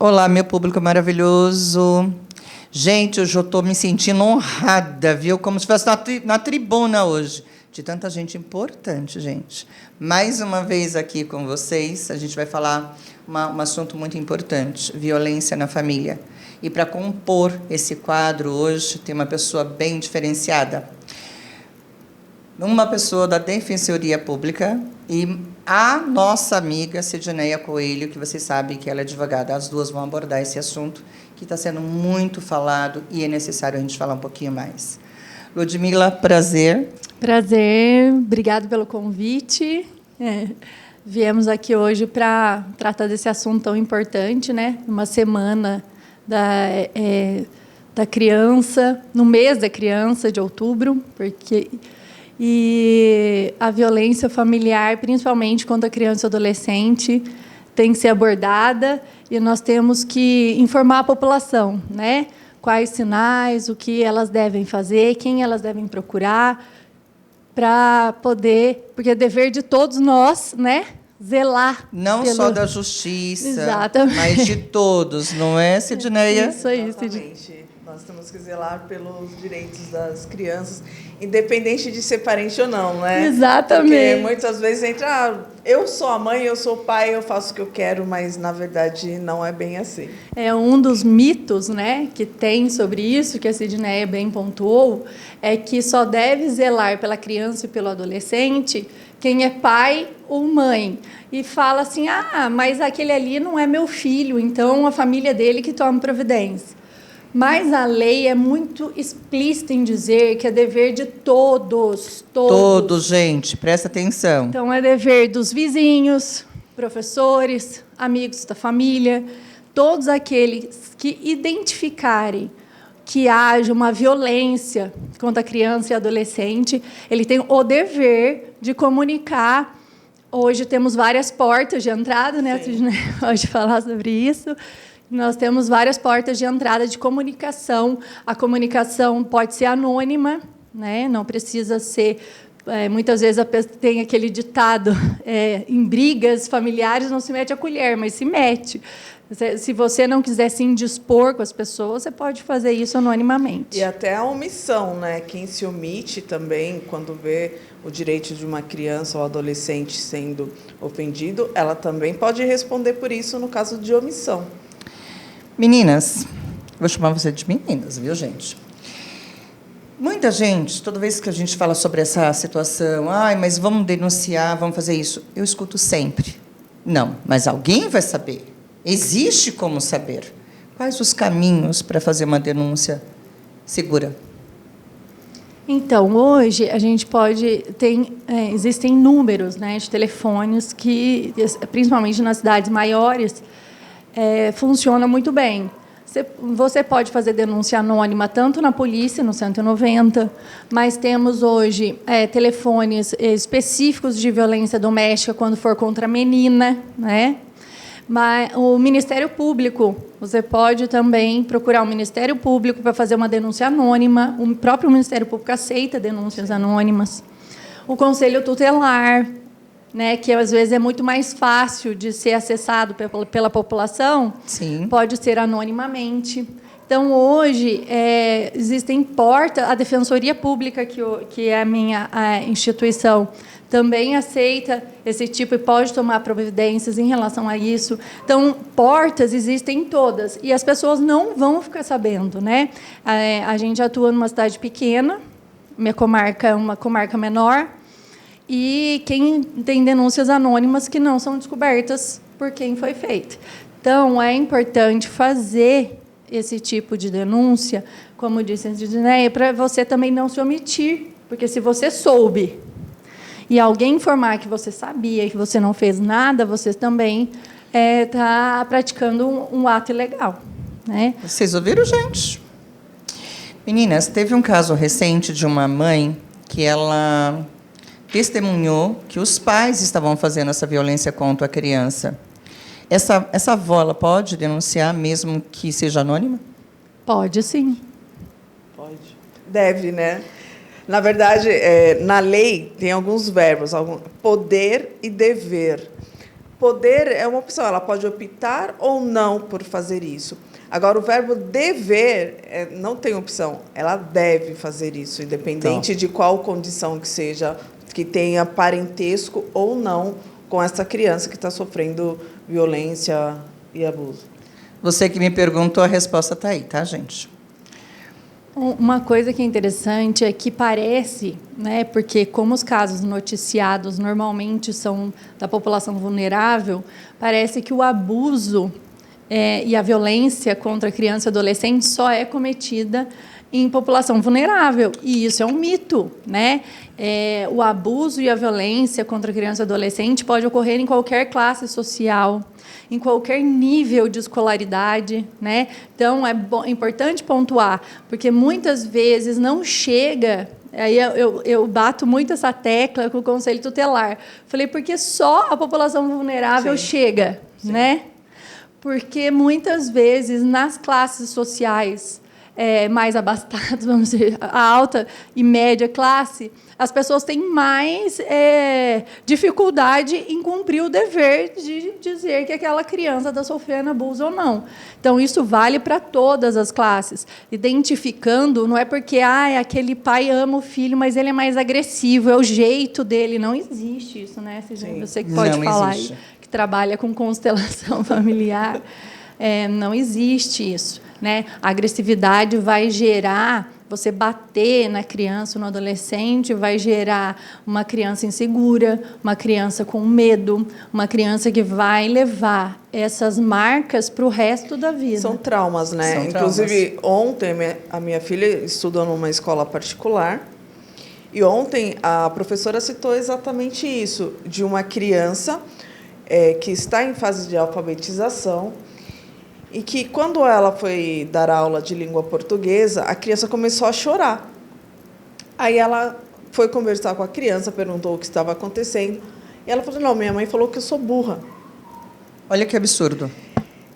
Olá, meu público maravilhoso. Gente, hoje eu estou me sentindo honrada, viu? Como se fosse na tribuna hoje. De tanta gente importante, gente. Mais uma vez aqui com vocês, a gente vai falar um assunto muito importante, violência na família. E para compor esse quadro hoje, tem uma pessoa bem diferenciada. Uma pessoa da Defensoria Pública e a nossa amiga Sidneia Coelho, que vocês sabem que ela é advogada. As duas vão abordar esse assunto, que está sendo muito falado e é necessário a gente falar um pouquinho mais. Ludmila, prazer. Prazer, obrigado pelo convite. Viemos aqui hoje para tratar desse assunto tão importante, né? Uma semana da criança, no mês da criança, de outubro, e a violência familiar, principalmente contra a criança e adolescente, tem que ser abordada e nós temos que informar a população, né? Quais sinais, o que elas devem fazer, quem elas devem procurar, para poder, porque é dever de todos nós, né? Zelar. Não só da justiça, Exatamente. mas de todos, não é, Sidneia? Isso aí, Exatamente. Nós temos que zelar pelos direitos das crianças, independente de ser parente ou não, né? Exatamente. Porque muitas vezes entra, eu sou a mãe, eu sou o pai, eu faço o que eu quero, mas, na verdade, não é bem assim. É um dos mitos, né, que tem sobre isso, que a Sidneia bem pontuou, é que só deve zelar pela criança e pelo adolescente quem é pai ou mãe. E fala assim, mas aquele ali não é meu filho, então a família dele que toma providência. Mas a lei é muito explícita em dizer que é dever de todos. Todos, gente, presta atenção. Então, é dever dos vizinhos, professores, amigos da família, todos aqueles que identificarem que haja uma violência contra a criança e adolescente, ele tem o dever de comunicar. Hoje temos várias portas de entrada, né? A gente pode falar sobre isso. Nós temos várias portas de entrada de comunicação. A comunicação pode ser anônima, né? Não precisa ser... muitas vezes tem aquele ditado, em brigas familiares não se mete a colher, mas se mete. Se você não quiser se indispor com as pessoas, você pode fazer isso anonimamente. E até a omissão, né? Quem se omite também, quando vê o direito de uma criança ou adolescente sendo ofendido, ela também pode responder por isso no caso de omissão. Meninas, vou chamar você de meninas, viu, gente? Muita gente, toda vez que a gente fala sobre essa situação, mas vamos denunciar, vamos fazer isso, eu escuto sempre. Não, mas alguém vai saber. Existe como saber. Quais os caminhos para fazer uma denúncia segura? Então, hoje, a gente existem números, né, de telefones que, principalmente nas cidades maiores, funciona muito bem. Você pode fazer denúncia anônima tanto na polícia, no 190, mas temos hoje telefones específicos de violência doméstica quando for contra a menina, né? Mas o Ministério Público, você pode também procurar o Ministério Público para fazer uma denúncia anônima. O próprio Ministério Público aceita denúncias anônimas. O Conselho Tutelar, né, que às vezes é muito mais fácil de ser acessado pela população, Sim. Pode ser anonimamente. Então, hoje, existem portas, a Defensoria Pública, que é a minha instituição, também aceita esse tipo e pode tomar providências em relação a isso. Então, portas existem todas, e as pessoas não vão ficar sabendo, né? A gente atua numa cidade pequena, minha comarca é uma comarca menor, e quem tem denúncias anônimas que não são descobertas por quem foi feito. Então, é importante fazer esse tipo de denúncia, como disse a Sidneia, para você também não se omitir, porque se você soube e alguém informar que você sabia e que você não fez nada, você também está praticando um ato ilegal, né? Vocês ouviram, gente? Meninas, teve um caso recente de uma mãe que ela testemunhou que os pais estavam fazendo essa violência contra a criança. Essa avó, ela pode denunciar, mesmo que seja anônima? Pode, sim. Pode. Deve, né? Na verdade, na lei tem alguns verbos, poder e dever. poder é uma opção, ela pode optar ou não por fazer isso. Agora, o verbo dever não tem opção, ela deve fazer isso, independente de qual condição que seja, que tenha parentesco ou não com essa criança que está sofrendo violência e abuso. Você que me perguntou, a resposta está aí, tá, gente? Uma coisa que é interessante é que parece, né, porque como os casos noticiados normalmente são da população vulnerável, parece que o abuso e a violência contra criança e adolescente só é cometida em população vulnerável, e isso é um mito, né? O abuso e a violência contra criança e adolescente pode ocorrer em qualquer classe social, em qualquer nível de escolaridade, né? Então, é importante pontuar, porque muitas vezes não chega. Aí eu bato muito essa tecla com o Conselho Tutelar. Falei, porque só a população vulnerável chega, né? Porque muitas vezes nas classes sociais mais abastadas, vamos dizer, a alta e média classe, as pessoas têm mais dificuldade em cumprir o dever de dizer que aquela criança está sofrendo abuso ou não. Então, isso vale para todas as classes. Identificando, não é porque aquele pai ama o filho, mas ele é mais agressivo, é o jeito dele. Não existe isso, né? Você que pode falar aí, que trabalha com constelação familiar. Não existe isso, né? A agressividade vai gerar, você bater na criança, no adolescente, vai gerar uma criança insegura, uma criança com medo, uma criança que vai levar essas marcas para o resto da vida. São traumas, né? São Inclusive, ontem, a minha filha estudou numa escola particular, e ontem a professora citou exatamente isso, de uma criança que está em fase de alfabetização, e que, quando ela foi dar aula de língua portuguesa, a criança começou a chorar. Aí ela foi conversar com a criança, perguntou o que estava acontecendo, e ela falou, não, minha mãe falou que eu sou burra. Olha que absurdo.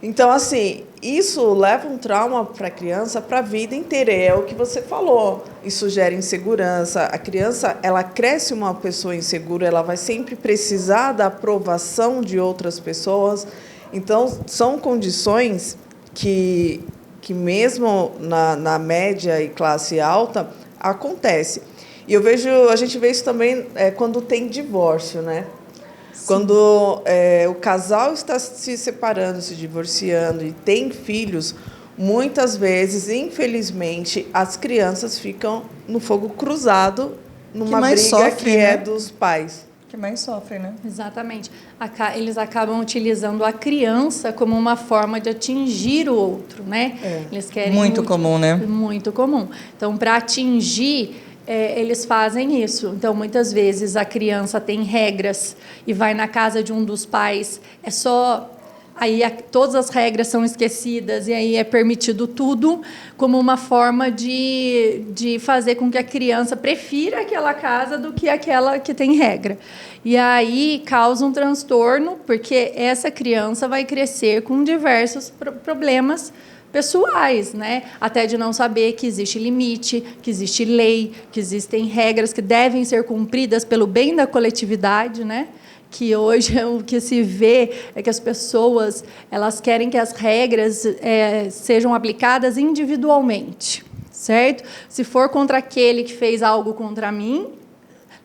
Então, assim, isso leva um trauma para a criança para a vida inteira. É o que você falou. Isso gera insegurança. A criança, ela cresce uma pessoa insegura, ela vai sempre precisar da aprovação de outras pessoas. Então, são condições que mesmo na média e classe alta, acontece. E a gente vê isso também quando tem divórcio, né? Sim. Quando o casal está se separando, se divorciando e tem filhos, muitas vezes, infelizmente, as crianças ficam no fogo cruzado, numa briga sofre, que é dos pais. Que mais sofre, né? Exatamente. Eles acabam utilizando a criança como uma forma de atingir o outro, né? Eles querem muito comum, né? Muito comum. Então, para atingir, eles fazem isso. Então, muitas vezes, a criança tem regras e vai na casa de um dos pais, aí todas as regras são esquecidas e aí é permitido tudo como uma forma de fazer com que a criança prefira aquela casa do que aquela que tem regra. E aí causa um transtorno, porque essa criança vai crescer com diversos problemas pessoais, né? Até de não saber que existe limite, que existe lei, que existem regras que devem ser cumpridas pelo bem da coletividade, né? Que hoje o que se vê é que as pessoas elas querem que as regras sejam aplicadas individualmente, certo? Se for contra aquele que fez algo contra mim,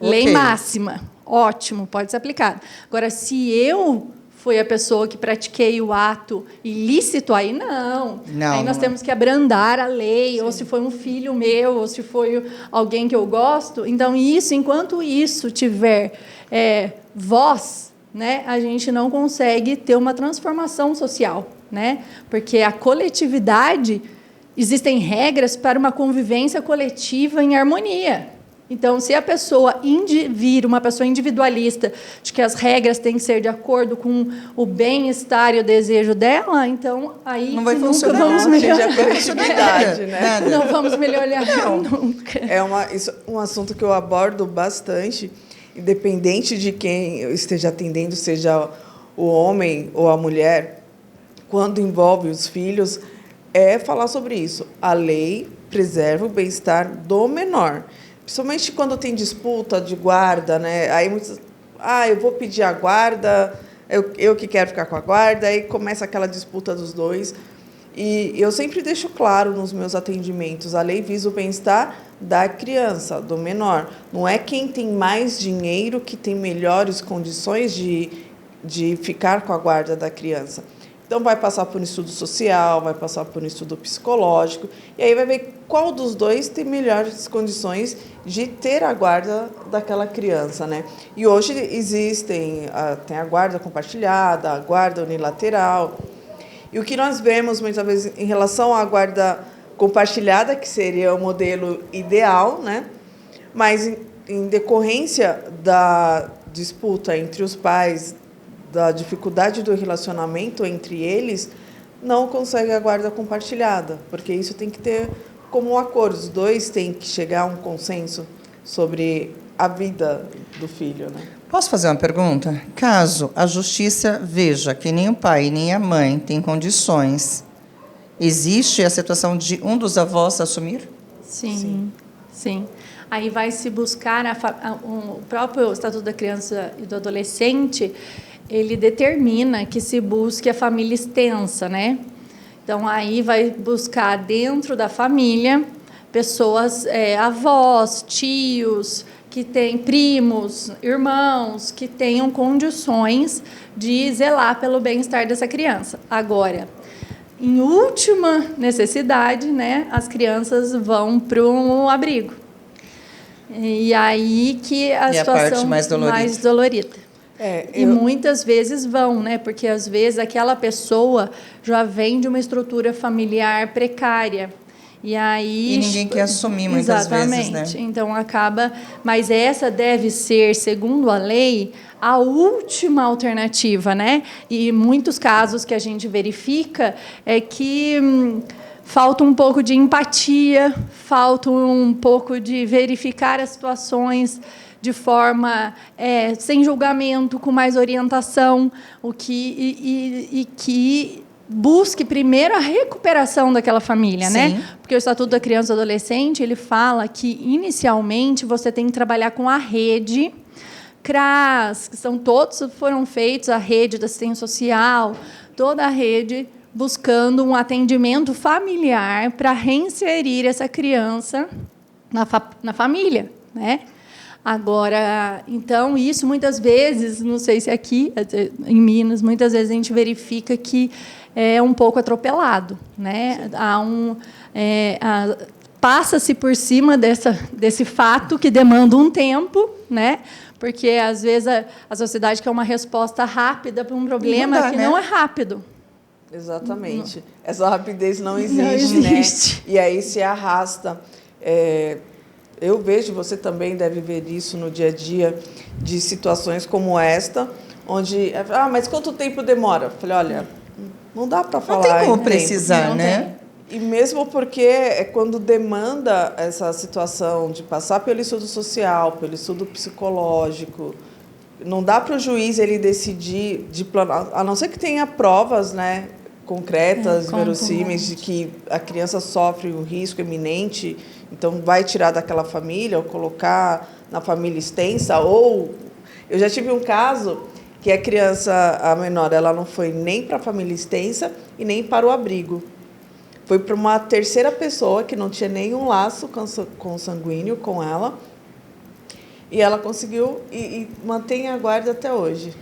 lei máxima, ótimo, pode ser aplicado. Agora, se eu fui a pessoa que pratiquei o ato ilícito, aí não. Aí nós temos que abrandar a lei, sim. Ou se foi um filho meu, ou se foi alguém que eu gosto. Então, enquanto isso tiver voz, né, a gente não consegue ter uma transformação social, né? Porque a coletividade, existem regras para uma convivência coletiva em harmonia. Então, se a pessoa vir uma pessoa individualista, de que as regras têm que ser de acordo com o bem-estar e o desejo dela, então aí não vai nunca funcionar, vamos melhorar. A coletividade, né? Não vamos melhorar nunca. É um assunto que eu abordo bastante, independente de quem eu esteja atendendo, seja o homem ou a mulher, quando envolve os filhos, é falar sobre isso. A lei preserva o bem-estar do menor. Principalmente quando tem disputa de guarda, né? Aí muitos, eu vou pedir a guarda eu que quero ficar com a guarda, aí começa aquela disputa dos dois. E eu sempre deixo claro nos meus atendimentos, a lei visa o bem-estar da criança, do menor. Não é quem tem mais dinheiro que tem melhores condições de ficar com a guarda da criança. Então, vai passar por um estudo social, vai passar por um estudo psicológico, e aí vai ver qual dos dois tem melhores condições de ter a guarda daquela criança, né? E hoje tem a guarda compartilhada, a guarda unilateral. E o que nós vemos, muitas vezes, em relação à guarda compartilhada, que seria o modelo ideal, né? Mas, em decorrência da disputa entre os pais, da dificuldade do relacionamento entre eles, não consegue a guarda compartilhada, porque isso tem que ter como um acordo. Os dois têm que chegar a um consenso sobre a vida do filho, né? Posso fazer uma pergunta? Caso a justiça veja que nem o pai nem a mãe têm condições, existe a situação de um dos avós assumir? Sim. Aí vai se buscar o próprio Estatuto da Criança e do Adolescente, ele determina que se busque a família extensa, né? Então, aí vai buscar dentro da família pessoas, avós, tios, que têm primos, irmãos, que tenham condições de zelar pelo bem-estar dessa criança. Agora, em última necessidade, né, as crianças vão para um abrigo. E aí que a situação parte mais dolorida. E muitas vezes vão, né? Porque às vezes aquela pessoa já vem de uma estrutura familiar precária. E aí ninguém quer assumir muitas vezes, né? Então acaba, mas essa deve ser, segundo a lei, a última alternativa, né? E em muitos casos que a gente verifica é que falta um pouco de empatia, falta um pouco de verificar as situações de forma sem julgamento, com mais orientação, que busque primeiro a recuperação daquela família, Sim. né? Porque o Estatuto da Criança e do Adolescente, ele fala que, inicialmente, você tem que trabalhar com a rede CRAS, que foram feitos, a rede da assistência social, toda a rede buscando um atendimento familiar para reinserir essa criança na família, né? Agora, então, isso muitas vezes, não sei se aqui, em Minas, muitas vezes a gente verifica que é um pouco atropelado, né? Passa-se por cima desse fato que demanda um tempo, né? Porque, às vezes, a sociedade quer uma resposta rápida para um problema que não é rápido. Exatamente. Essa rapidez não existe, né? E aí se arrasta. Eu vejo, você também deve ver isso no dia a dia, de situações como esta, onde... mas quanto tempo demora? Eu falei, olha, não dá para falar. Não tem como precisar, né? E mesmo porque é quando demanda essa situação de passar pelo estudo social, pelo estudo psicológico, não dá para o juiz ele decidir de plano, a não ser que tenha provas, né, concretas, verossímeis, de que a criança sofre um risco iminente, então vai tirar daquela família ou colocar na família extensa. Ou eu já tive um caso que a criança, a menor, ela não foi nem para a família extensa e nem para o abrigo. Foi para uma terceira pessoa que não tinha nenhum laço consanguíneo com ela, e ela conseguiu e mantém a guarda até hoje.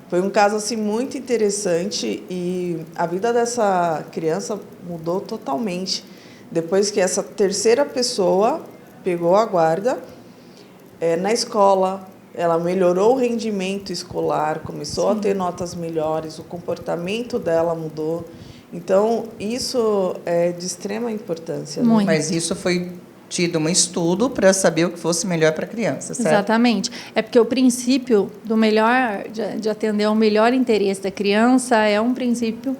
Foi um caso assim muito interessante e a vida dessa criança mudou totalmente depois que essa terceira pessoa pegou a guarda. Na escola, ela melhorou o rendimento escolar, começou a ter notas melhores, o comportamento dela mudou. Então, isso é de extrema importância. Muito. Mas isso foi tido um estudo para saber o que fosse melhor para a criança, certo? Exatamente. É porque o princípio do melhor, de atender ao melhor interesse da criança é um princípio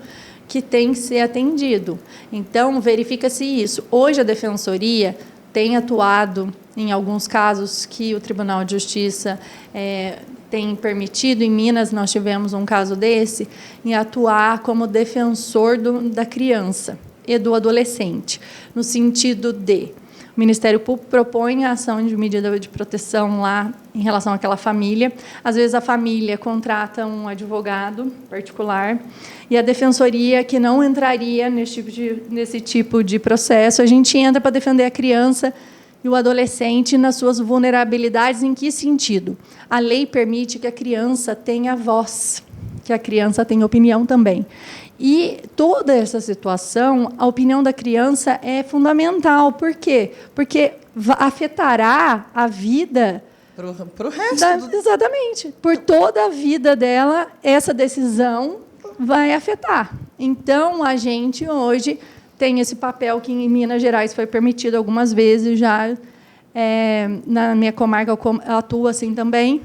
que tem que ser atendido. Então, verifica-se isso. Hoje, a Defensoria tem atuado em alguns casos que o Tribunal de Justiça tem permitido. Em Minas, nós tivemos um caso desse, em atuar como defensor da criança e do adolescente, no sentido de O Ministério Público propõe a ação de medida de proteção lá em relação àquela família. Às vezes, a família contrata um advogado particular e a defensoria, que não entraria nesse tipo de processo, a gente entra para defender a criança e o adolescente nas suas vulnerabilidades. Em que sentido? A lei permite que a criança tenha voz, que a criança tenha opinião também. E toda essa situação, a opinião da criança é fundamental. Por quê? Porque afetará a vida... Para o resto. Exatamente. Por toda a vida dela, essa decisão vai afetar. Então, a gente hoje tem esse papel que em Minas Gerais foi permitido algumas vezes já. Na minha comarca eu atuo assim também,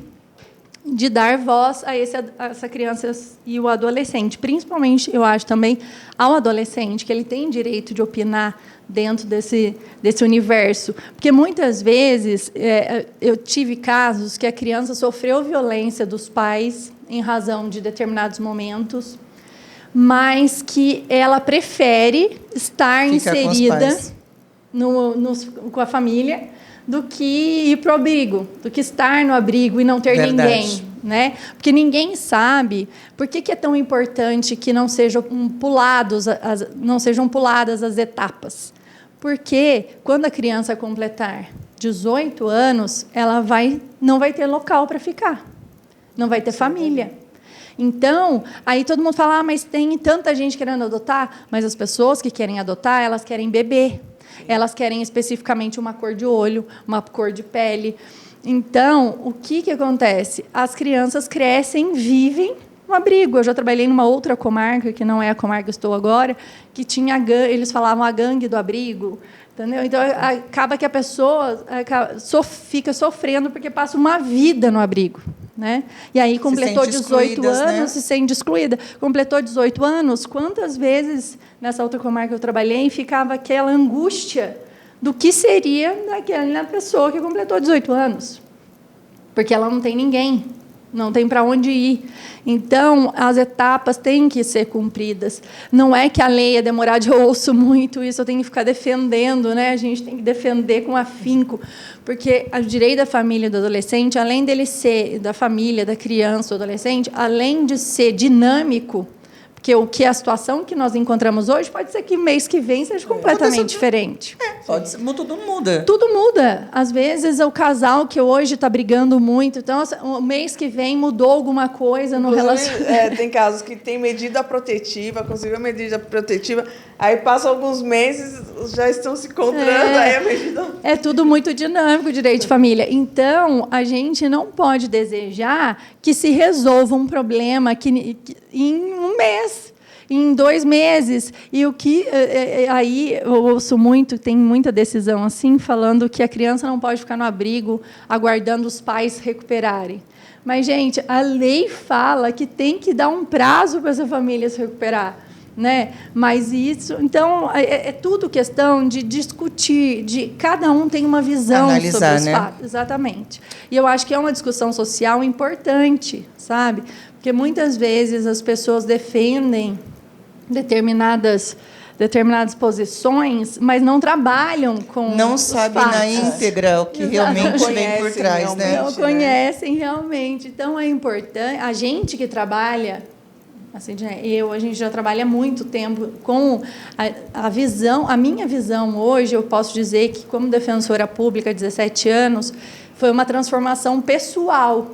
de dar voz a essa criança e o adolescente. Principalmente, eu acho também, ao adolescente, que ele tem direito de opinar dentro desse universo. Porque, muitas vezes, eu tive casos que a criança sofreu violência dos pais em razão de determinados momentos, mas que ela prefere estar inserida com a família do que ir para o abrigo, do que estar no abrigo e não ter ninguém. Né? Porque ninguém sabe por que é tão importante que não sejam puladas as etapas. Porque, quando a criança completar 18 anos, ela não vai ter local para ficar, não vai ter família. Então, aí todo mundo fala, mas tem tanta gente querendo adotar, mas as pessoas que querem adotar, elas querem bebê. Elas querem especificamente uma cor de olho, uma cor de pele. Então, o que acontece? As crianças crescem, vivem no abrigo. Eu já trabalhei numa outra comarca, que não é a comarca que estou agora, que tinha eles falavam a gangue do abrigo. Entendeu? Então, acaba que a pessoa fica sofrendo porque passa uma vida no abrigo. Né? E aí completou 18 anos, né? Se sente excluída. Completou 18 anos, quantas vezes nessa outra comarca que eu trabalhei ficava aquela angústia do que seria daquela pessoa que completou 18 anos? Porque ela não tem ninguém, não tem para onde ir. Então, as etapas têm que ser cumpridas. Não é que a lei ia demorar, eu ouço muito isso, eu tenho que ficar defendendo, né? A gente tem que defender com afinco, porque o direito da família e do adolescente, além dele ser da família, da criança, do adolescente, além de ser dinâmico, porque a situação que nós encontramos hoje pode ser que mês que vem seja completamente diferente. Pode ser, tudo muda. Tudo muda. Às vezes, o casal que hoje está brigando muito, então, o mês que vem mudou alguma coisa no relacionamento. Tem casos que tem medida protetiva, conseguiu a medida protetiva, aí passam alguns meses, já estão se encontrando, aí a medida... É tudo muito dinâmico, o direito de família. Então, a gente não pode desejar que se resolva um problema em um mês, em 2 meses. E o que aí eu ouço muito, tem muita decisão assim, falando que a criança não pode ficar no abrigo aguardando os pais recuperarem. Mas, gente, a lei fala que tem que dar um prazo para essa família se recuperar. Né? Mas isso, então, é tudo questão de discutir, de cada um tem uma visão analisar, sobre os fatos. Exatamente. E eu acho que é uma discussão social importante, sabe? Porque muitas vezes as pessoas defendem determinadas posições, mas não trabalham com não sabem na íntegra o que realmente vem por trás, né? Não conhecem realmente. Então, é importante. A gente que trabalha... Assim, a gente já trabalha há muito tempo com a visão, a minha visão hoje, eu posso dizer que, como defensora pública há 17 anos, foi uma transformação pessoal.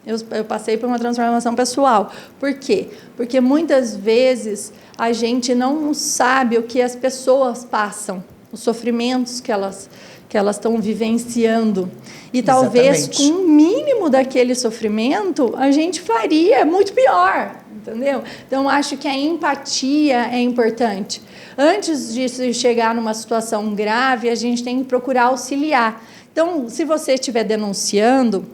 Eu passei por uma transformação pessoal. Por quê? Porque, muitas vezes, a gente não sabe o que as pessoas passam, os sofrimentos que elas estão vivenciando. E talvez, com o mínimo daquele sofrimento, a gente faria muito pior. Entendeu? Então, acho que a empatia é importante. Antes de se chegar numa situação grave, a gente tem que procurar auxiliar. Então, se você estiver denunciando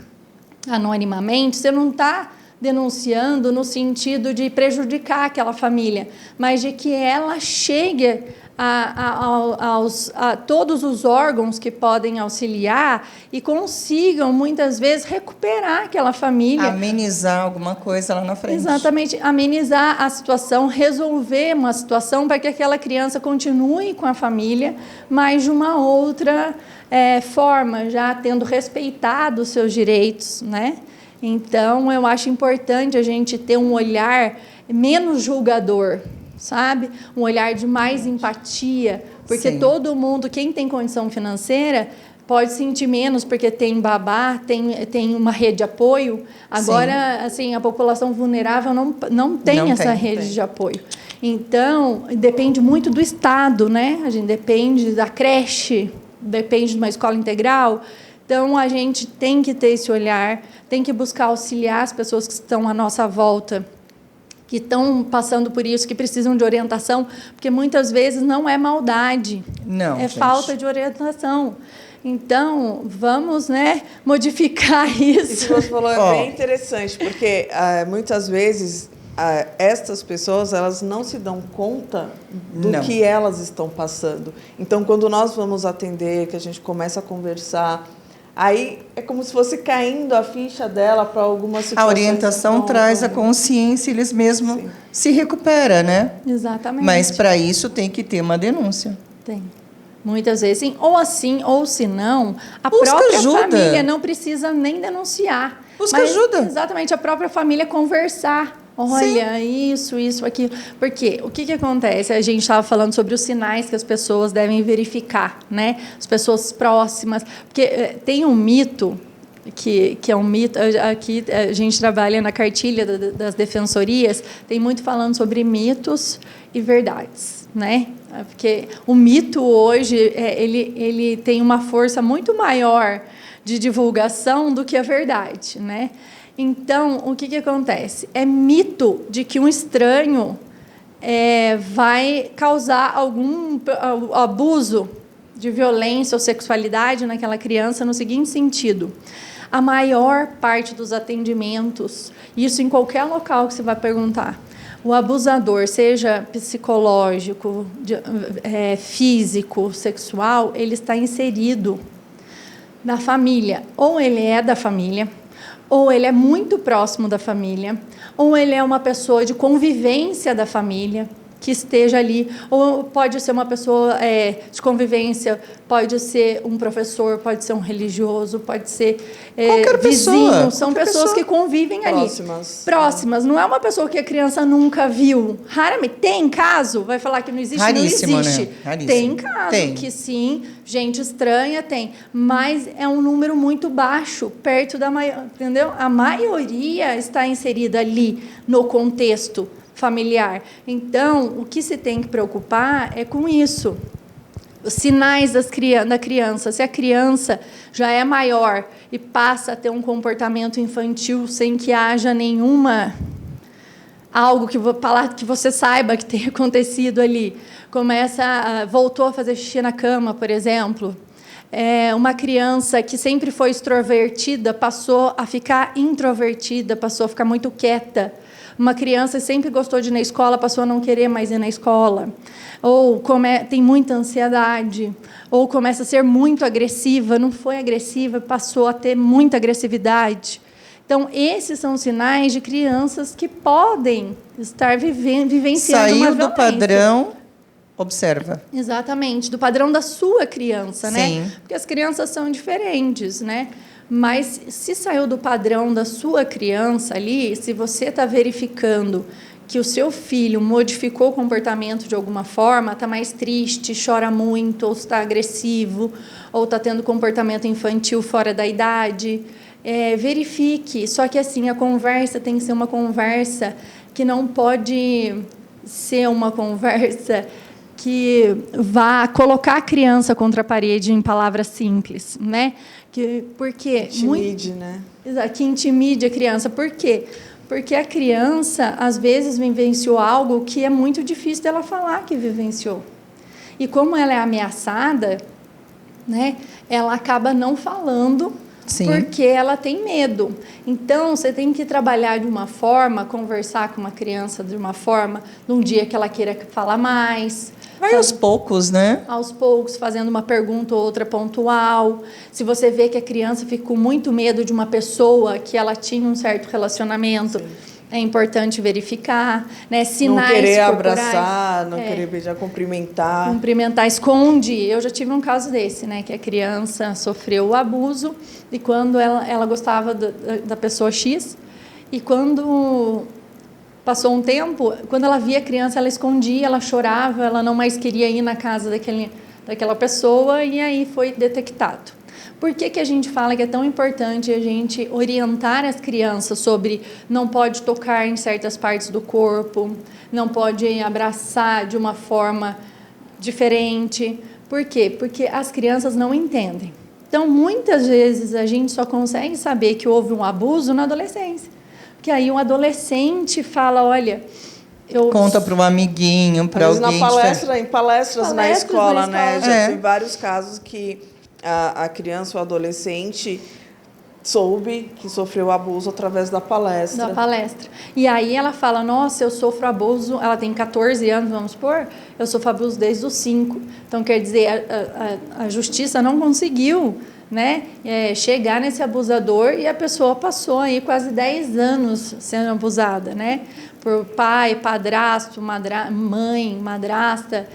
anonimamente, você não está denunciando no sentido de prejudicar aquela família, mas de que ela chegue a todos os órgãos que podem auxiliar e consigam, muitas vezes, recuperar aquela família. Amenizar alguma coisa lá na frente. Exatamente, amenizar a situação, resolver uma situação para que aquela criança continue com a família, mas de uma outra forma, já tendo respeitado os seus direitos, né? Então, eu acho importante a gente ter um olhar menos julgador, sabe? Um olhar de mais empatia, porque Sim. todo mundo, quem tem condição financeira, pode sentir menos porque tem babá, tem uma rede de apoio. Agora, Sim. assim, a população vulnerável não tem essa rede de apoio. Então, depende muito do Estado, né? A gente depende da creche, depende de uma escola integral. Então, a gente tem que ter esse olhar, tem que buscar auxiliar as pessoas que estão à nossa volta, que estão passando por isso, que precisam de orientação, porque muitas vezes não é maldade, Não, gente. falta de orientação. Então, vamos, né, modificar isso. Isso que você falou é bem interessante, porque muitas vezes estas pessoas elas não se dão conta do que elas estão passando. Então, quando nós vamos atender, que a gente começa a conversar, aí é como se fosse caindo a ficha dela para alguma situação. A orientação traz a consciência, eles mesmos se recuperam, né? Exatamente. Mas para isso tem que ter uma denúncia. Tem. Muitas vezes, sim. Ou se não, a Busca própria ajuda. família não precisa nem denunciar. Busca ajuda. Exatamente, a própria família conversar. Olha, isso, aquilo. Porque o que acontece? A gente estava falando sobre os sinais que as pessoas devem verificar, né? As pessoas próximas. Porque tem um mito, que é um mito. Aqui a gente trabalha na cartilha das defensorias, tem muito falando sobre mitos e verdades, né? Porque o mito hoje, ele tem uma força muito maior de divulgação do que a verdade, né? Então, o que acontece? É mito de que um estranho vai causar algum abuso de violência ou sexualidade naquela criança no seguinte sentido. A maior parte dos atendimentos, isso em qualquer local que você vai perguntar, o abusador, seja psicológico, físico, sexual, ele está inserido na família. Ou ele é da família, ou ele é muito próximo da família, ou ele é uma pessoa de convivência da família que esteja ali, ou pode ser uma pessoa de convivência, pode ser um professor, pode ser um religioso, pode ser vizinho, são pessoas que convivem ali. Próximas. Não é uma pessoa que a criança nunca viu. Raramente. Tem caso, vai falar que não existe? Raríssimo, não existe. né? Raríssimo. Tem caso que sim, gente estranha tem, mas é um número muito baixo, perto da maioria, entendeu? A maioria está inserida ali no contexto familiar. Então, o que se tem que preocupar é com isso. Os sinais da criança. Se a criança já é maior e passa a ter um comportamento infantil sem que haja algo que você saiba que tenha acontecido ali, voltou a fazer xixi na cama, por exemplo. Uma criança que sempre foi extrovertida passou a ficar introvertida, passou a ficar muito quieta. Uma criança que sempre gostou de ir na escola passou a não querer mais ir na escola. Ou tem muita ansiedade. Ou começa a ser muito agressiva. Não foi agressiva, passou a ter muita agressividade. Então, esses são sinais de crianças que podem estar vivenciando uma violência. Saiu do padrão, observa. Exatamente, do padrão da sua criança, né? Sim. Porque as crianças são diferentes, né? Mas se saiu do padrão da sua criança ali, se você está verificando que o seu filho modificou o comportamento de alguma forma, está mais triste, chora muito, ou está agressivo, ou está tendo comportamento infantil fora da idade, verifique. Só que assim, a conversa tem que ser uma conversa que não pode ser uma conversa que vá colocar a criança contra a parede em palavras simples, né? Porque intimide, né? Que intimide a criança. Por quê? Porque a criança, às vezes, vivenciou algo que é muito difícil dela falar que vivenciou. E como ela é ameaçada, né, ela acaba não falando. Sim. Porque ela tem medo. Então, você tem que trabalhar de uma forma, conversar com uma criança de uma forma, num dia que ela queira falar mais, Vai aos poucos, né? Aos poucos, fazendo uma pergunta ou outra pontual. Se você vê que a criança fica com muito medo de uma pessoa que ela tinha um certo relacionamento, é importante verificar, né? Sinais não querer corporais, abraçar, não querer beijar, cumprimentar. Cumprimentar, esconde. Eu já tive um caso desse, né? Que a criança sofreu o abuso e quando ela gostava da pessoa X e quando passou um tempo, quando ela via a criança, ela escondia, ela chorava, ela não mais queria ir na casa daquela pessoa e aí foi detectado. Por que a gente fala que é tão importante a gente orientar as crianças sobre não pode tocar em certas partes do corpo, não pode abraçar de uma forma diferente? Por quê? Porque as crianças não entendem. Então, muitas vezes, a gente só consegue saber que houve um abuso na adolescência. Porque aí um adolescente fala, olha... Conta para um amiguinho, para alguém... Em palestras na escola, né? Já tive vários casos que a criança ou adolescente soube que sofreu abuso através da palestra. Da palestra. E aí ela fala, nossa, eu sofro abuso, ela tem 14 anos, vamos supor, eu sofro abuso desde os 5. Então, quer dizer, a justiça não conseguiu, né, chegar nesse abusador e a pessoa passou aí quase 10 anos sendo abusada, né, por pai, padrasto, mãe, madrasta,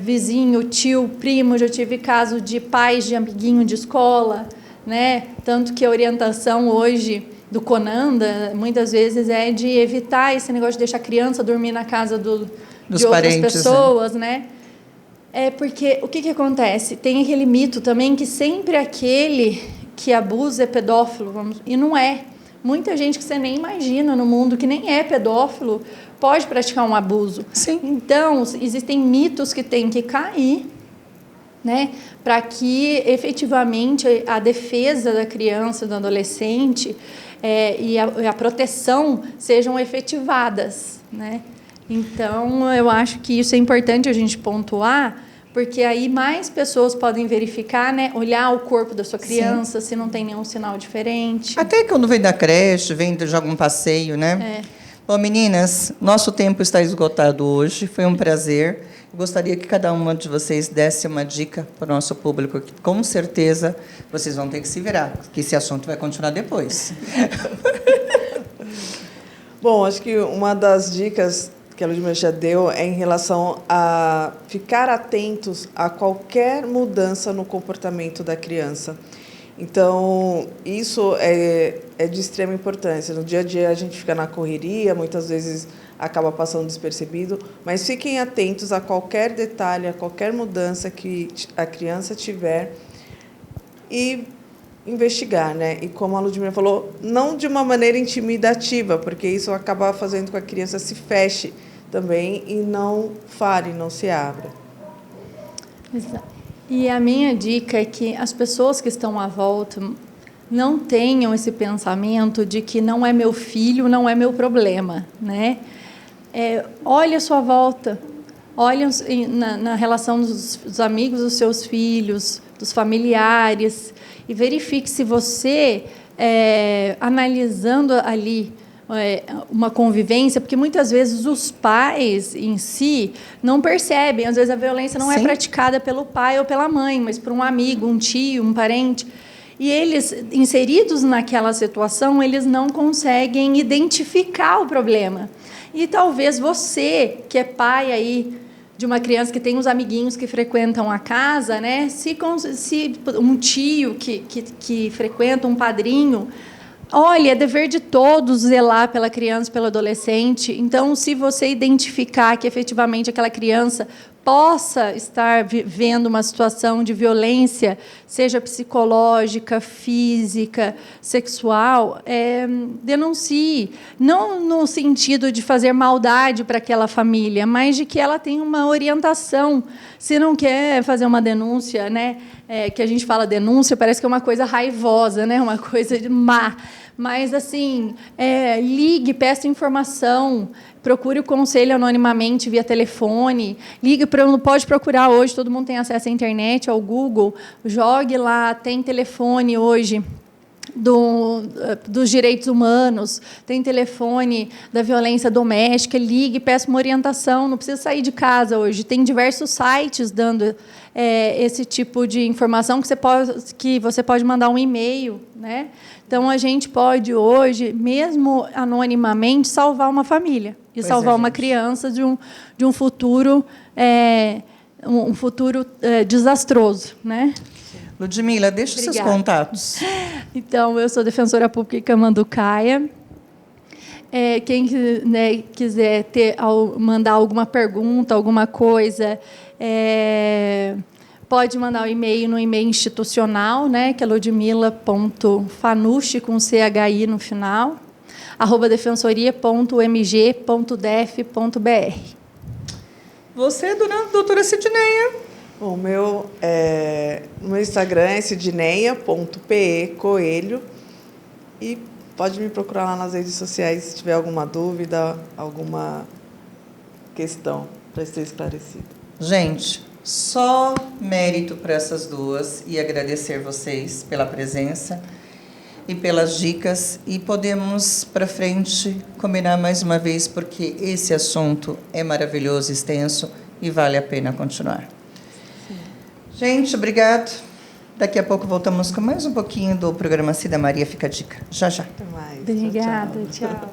vizinho, tio, primo. Já tive caso de pais de amiguinho de escola, né, tanto que a orientação hoje do CONANDA muitas vezes é de evitar esse negócio de deixar a criança dormir na casa de outras parentes, pessoas, né? Porque o que acontece? Tem aquele mito também que sempre aquele que abusa é pedófilo, e não é. Muita gente que você nem imagina no mundo, que nem é pedófilo, pode praticar um abuso. Sim. Então, existem mitos que têm que cair, né, para que efetivamente a defesa da criança, do adolescente e a proteção sejam efetivadas, né? Então, eu acho que isso é importante a gente pontuar, porque aí mais pessoas podem verificar, né, olhar o corpo da sua criança, se não tem nenhum sinal diferente. Até quando vem da creche, vem de algum passeio, né? Bom, meninas, nosso tempo está esgotado hoje, foi um prazer. Eu gostaria que cada uma de vocês desse uma dica para o nosso público, que com certeza vocês vão ter que se virar, porque esse assunto vai continuar depois. Bom, acho que uma das dicas que a Ludmila já deu é em relação a ficar atentos a qualquer mudança no comportamento da criança. Então, isso é de extrema importância. No dia a dia, a gente fica na correria, muitas vezes acaba passando despercebido, mas fiquem atentos a qualquer detalhe, a qualquer mudança que a criança tiver e investigar, né? E como a Ludmila falou, não de uma maneira intimidativa, porque isso acaba fazendo com que a criança se feche também e não fale, não se abra. Exato. E a minha dica é que as pessoas que estão à volta não tenham esse pensamento de que não é meu filho, não é meu problema, né? Olhe a sua volta, olhe na relação dos amigos dos seus filhos, dos familiares, e verifique se você, analisando ali uma convivência, porque muitas vezes os pais em si não percebem, às vezes a violência não é praticada pelo pai ou pela mãe, mas por um amigo, um tio, um parente. E eles, inseridos naquela situação, eles não conseguem identificar o problema. E talvez você, que é pai aí de uma criança que tem uns amiguinhos que frequentam a casa, né? Se um tio que frequenta, um padrinho, olha, é dever de todos zelar pela criança, pelo adolescente. Então, se você identificar que efetivamente aquela criança possa estar vivendo uma situação de violência, seja psicológica, física, sexual, denuncie. Não no sentido de fazer maldade para aquela família, mas de que ela tenha uma orientação. Se não quer fazer uma denúncia, né, que a gente fala denúncia, parece que é uma coisa raivosa, né, uma coisa má. Mas, assim, ligue, peça informação, procure o conselho anonimamente via telefone, ligue, pode procurar hoje, todo mundo tem acesso à internet, ao Google, jogue lá, tem telefone hoje dos direitos humanos, tem telefone da violência doméstica, ligue, peça uma orientação, não precisa sair de casa hoje. Tem diversos sites dando esse tipo de informação que você pode mandar um e-mail, né? Então, a gente pode hoje, mesmo anonimamente, salvar uma família e salvar uma criança de um futuro desastroso, né? Ludmila, deixa os seus contatos. Então, eu sou defensora pública Manducaia. Quem quiser mandar alguma pergunta, alguma coisa, pode mandar o e-mail no e-mail institucional, né, que é ludmila.fanucci, com CHI no final, @defensoria.mg.def.br. Você, doutora Sidneia? O meu Instagram é sidneia.pecoelho e pode me procurar lá nas redes sociais se tiver alguma dúvida, alguma questão para ser esclarecida. Gente, só mérito para essas duas e agradecer vocês pela presença e pelas dicas, e podemos para frente combinar mais uma vez, porque esse assunto é maravilhoso, extenso e vale a pena continuar. Gente, obrigado. Daqui a pouco voltamos com mais um pouquinho do programa Cida Maria Fica a Dica. Já, já. Até mais. Obrigada, tchau.